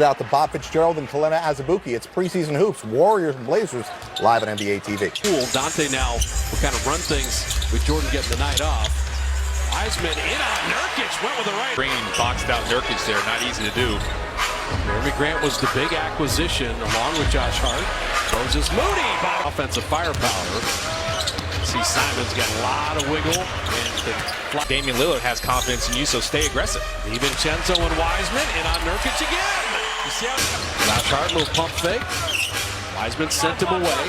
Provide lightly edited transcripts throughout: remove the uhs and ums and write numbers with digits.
Out to Bob Fitzgerald and Kelena Azubuike. It's preseason hoops, Warriors and Blazers, live on NBA TV. Cool. Dante now will kind of run things with Jordan getting the night off. Wiseman in on Nurkic, went with the right. Bringing boxed out Nurkic there, not easy to do. Jeremy Grant was the big acquisition along with Josh Hart. Moses Moody, offensive firepower. See Simon's got a lot of wiggle. And Damian Lillard has confidence in you, so stay aggressive. DiVincenzo and Wiseman in on Nurkic again. You see how Josh Hart, little pump fake. Wiseman sent him away.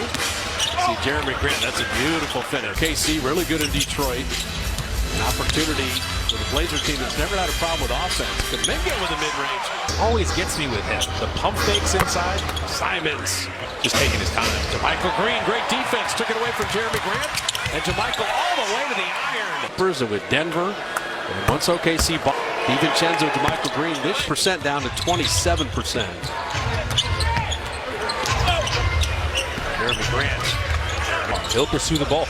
See Jeremy Grant, that's a beautiful finish. KC really good in Detroit. An opportunity for the Blazer team that's never had a problem with offense. Kuminga with a mid-range. Always gets me with him. The pump fakes inside. Simons Just taking his time. JaMychal Green, great defense, took it away from Jeremy Grant. And JaMychal all the way to the iron. Spurs with Denver. And once OKC bought DiVincenzo, JaMychal Green, this percent down to 27%. Jeremy Grant. He'll pursue the ball.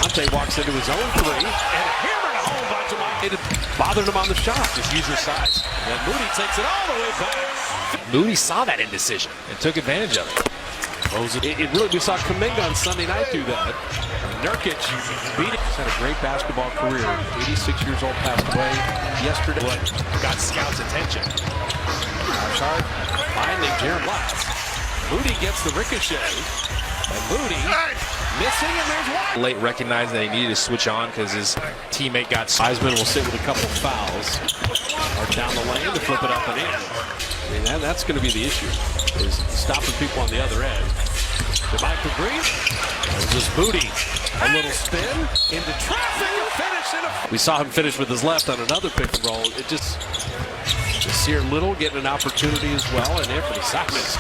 Dante walks into his own three and hammered home by JaMychal. It bothered him on the shot. Just use your size. And Moody takes it all the way back. Moody saw that indecision and took advantage of it. It really, we saw Kuminga on Sunday night do that. Nurkic beat it. He's had a great basketball career. 86 years old, passed away yesterday. Got scouts' attention. Josh Hart finding Jaron Lutz. Moody gets the ricochet. And Moody missing, and there's one. Late recognizing that he needed to switch on because his teammate got. Wiseman will sit with a couple of fouls. Or down the lane to flip it up and in. I mean, that's going to be the issue, is stopping people on the other end. JaMychal Green. Moses Moody. A little spin into traffic and finish. We saw him finish with his left on another pick and roll. It just Nasir Little getting an opportunity as well, and Anthony Simons.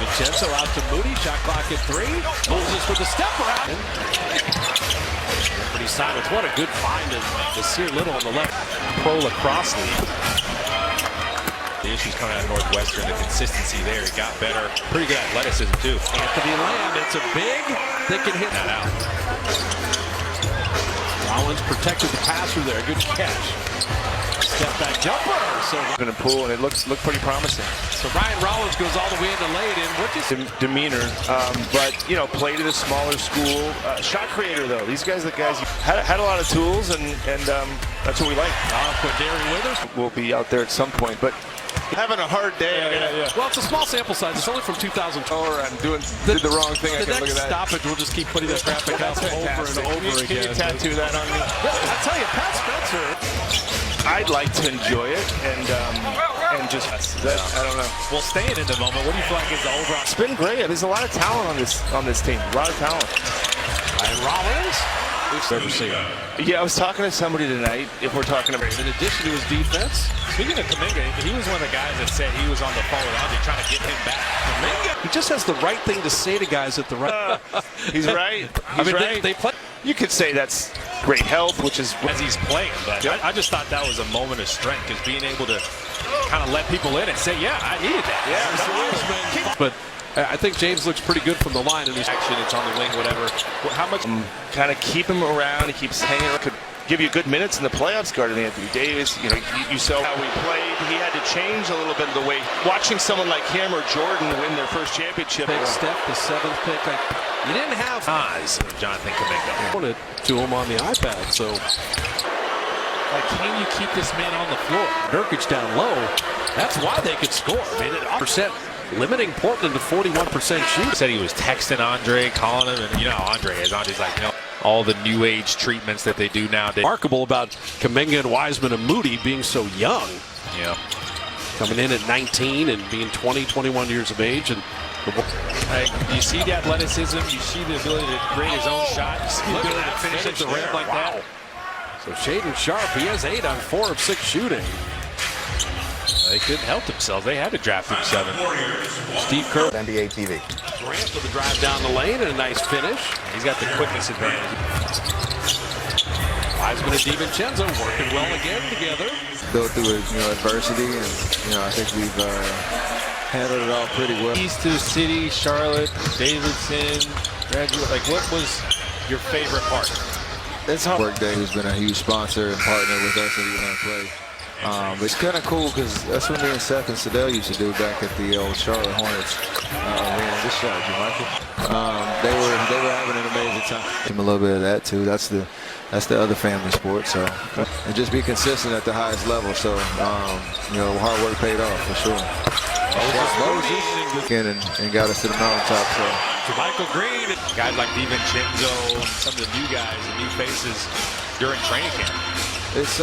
Vincenzo out to Moody, shot clock at 3. Moses with the step around. Anthony Simons, what a good find in Nasir Little on the left. Pro lacrosse league. The issues coming out of Northwestern, the consistency there, he got better. Pretty good athleticism too. Anthony Lamb, it's a big, they can hit that out. Rollins protected the passer there, good catch. Step back jumper. So in a pool, and it looked pretty promising. So Ryan Rollins goes all the way into late in. What is demeanor, but you know, played at a smaller school. Shot creator though. These guys, had a lot of tools, and that's what we like. Quindary Withers We'll be out there at some point, but having a hard day. Yeah. Well, it's a small sample size. It's only from 2012. I'm did the wrong thing. I can look at that. Stoppage, we'll just keep putting that graphic out over and over again. Can you tattoo that on me? I tell you, Pat Spencer. I'd like to enjoy it and just I don't know. Well, staying in the moment, what do you feel like is the overall? It's been great. There's a lot of talent on this team. A lot of talent. Ryan Rollins. We've never seen him. Yeah, I was talking to somebody tonight. If we're talking about in addition to his defense. Speaking of Kuminga, he was one of the guys that said he was on the phone with Andre trying to get him back. Kuminga, he just has the right thing to say to guys at the right. He's right. He's right. They play. You could say that's great health, which is as he's playing. But I just thought that was a moment of strength, is being able to kind of let people in and say, "Yeah, I needed that." Yeah, but I think James looks pretty good from the line in his action. It's on the wing, whatever. How much kind of keep him around? He keeps hanging around. Could give you good minutes in the playoffs, guarding Anthony Davis. You know, you saw how he played. He had to change a little bit of the way. Watching someone like him or Jordan win their first championship. Big step, the 7th pick. You didn't have eyes of Jonathan Kuminga. Wanted to him on the iPad, so. Like, can you keep this man on the floor? Nurkic down low. That's why they could score. I mean, percent limiting Portland to 41% shoot. Said he was texting Andre, calling him, and you know how Andre is. Andre's like, you know, all the new age treatments that they do nowadays. Remarkable about Kuminga and Wiseman and Moody being so young. Yeah. Coming in at 19 and being 20, 21 years of age. And you see the athleticism, you see the ability to create his own shot, you see the ability to finish at the rim like that. So Shaedon Sharpe, he has 8 on 4 of 6 shooting. They couldn't help themselves. They had to draft him 7. Steve Kerr. NBA TV. Grant with the drive down the lane and a nice finish. He's got the quickness advantage. Wiseman and DiVincenzo working well again together. Go through adversity, and I think we've handled it all pretty well. East to City, Charlotte, Davidson, graduate. Like, what was your favorite part? It's hard. Workday, who's been a huge sponsor and partner with us at UNLV Play. But it's kind of cool because that's what me and Seth and Sedell used to do back at the old Charlotte Hornets arena. This shot, Michael. They were having an amazing time. A little bit of that too. That's the other family sport. So and just be consistent at the highest level. So you know, hard work paid off for sure. And got us to the mountaintop. So. Michael Green, guys like DiVincenzo, and some of the new guys, the new faces during training camp. It's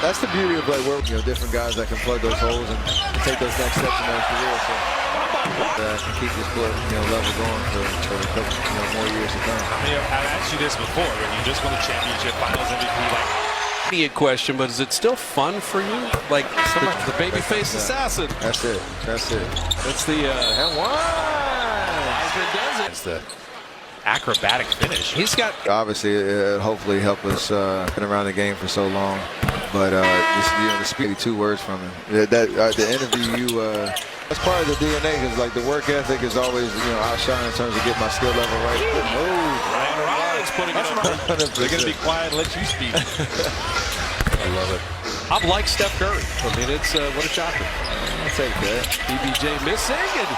that's the beauty of like working, you know, different guys that can plug those holes and take those next steps in their career. So can keep this level going for a couple more years to come. I mean, I've asked you this before when you just won the championship, Finals MVP, like. Idiot question, but is it still fun for you? Like the babyface assassin. That's it. That's it. That's the And one. does it. It's the acrobatic finish. He's got Obviously, it hopefully help us been around the game for so long. But the speedy 2 words from him. The interview, that's part of the DNA because like the work ethic is always outshine in terms of getting my skill level right. Ryan Rollins putting it on. They're going to be quiet and let you speak. I love it. I'm like Steph Curry. I mean, it's what a shocker. I'll take that. BBJ missing and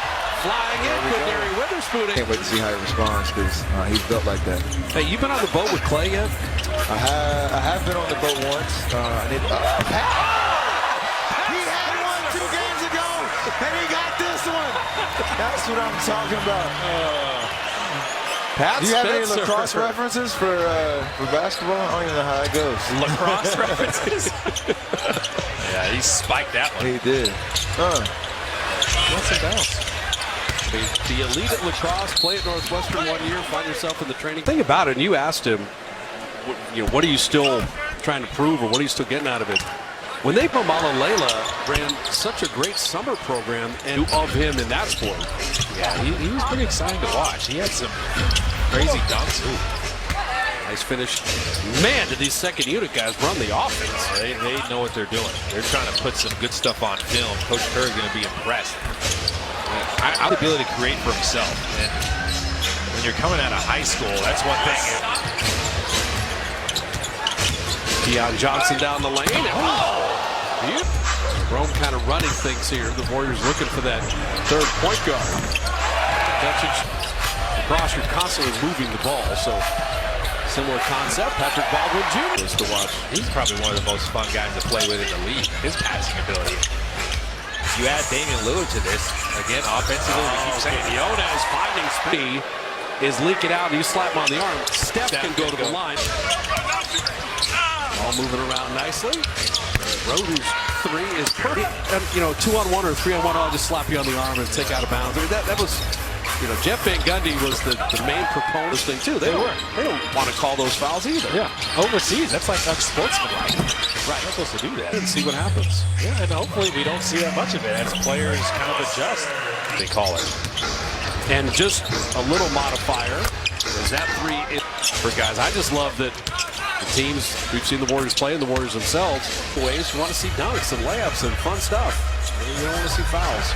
flying in with Gary Witherspoon. Can't wait to see how he responds because he's built like that. Hey, you been on the boat with Clay yet? I have been on the boat once. He had one 2 games ago, and he got this one. That's what I'm talking about. Pat Do you have any Spencer. lacrosse references for basketball? I don't even know how it goes. Lacrosse references. Yeah, he spiked that one. He did. What's it else? The elite at lacrosse, play at Northwestern 1 year, find yourself in the training. Think about it, and you asked him, what are you still trying to prove, or what are you still getting out of it? When they Layla ran such a great summer program and of him in that sport. Yeah, he was pretty exciting to watch. He had some crazy dunks. Nice finish. Man, did these second unit guys run the offense. They know what they're doing. They're trying to put some good stuff on film. Coach Kerr is going to be impressed. The ability to create for himself. And when you're coming out of high school, that's one thing. Deion Johnson down the lane. Oh! Rome kind of running things here. The Warriors looking for that third point guard. Lacrosse, you're constantly moving the ball, so similar concept. Patrick Baldwin Jr. is to watch. He's probably one of the most fun guys to play with in the league. His passing ability. You add Damian Lillard to this, again, offensively, we keep saying Leona's finding speed is leaking out, and you slap him on the arm. Steph can go to the line. All moving around nicely. Rodu's 3 is perfect. 2-on-1 or 3-on-1, I'll just slap you on the arm and take out of bounds. I mean, that was, Jeff Van Gundy was the main proponent of this thing too. They don't want to call those fouls either. Yeah, overseas, that's like unsportsmanlike. Right, not supposed to do that. And see what happens. Yeah, and hopefully we don't see that much of it as players kind of adjust. They call it. And just a little modifier is that 3 for guys. I just love that the teams, we've seen the Warriors play and the Warriors themselves, ways you want to see dunks and layups and fun stuff. You don't want to see fouls.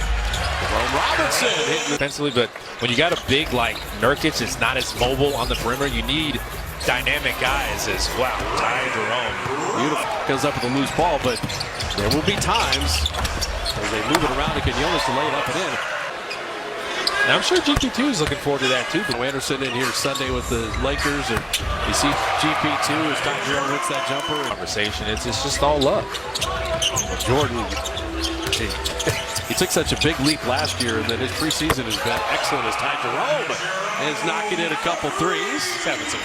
Jerome Robinson hitting defensively, but when you got a big like Nurkic, it's not as mobile on the perimeter. You need dynamic guys as well. Ty Jerome. Beautiful. Goes up with a loose ball, but there will be times as they move it around to Quinones to lay it up and in. Now, I'm sure GP2 is looking forward to that too. But Anderson in here Sunday with the Lakers, and you see GP2 as Ty Jerome hits that jumper. Conversation, it's just all love. Jordan, he took such a big leap last year, and then his preseason has been excellent as Ty Jerome is knocking in a couple threes. He's having some fun.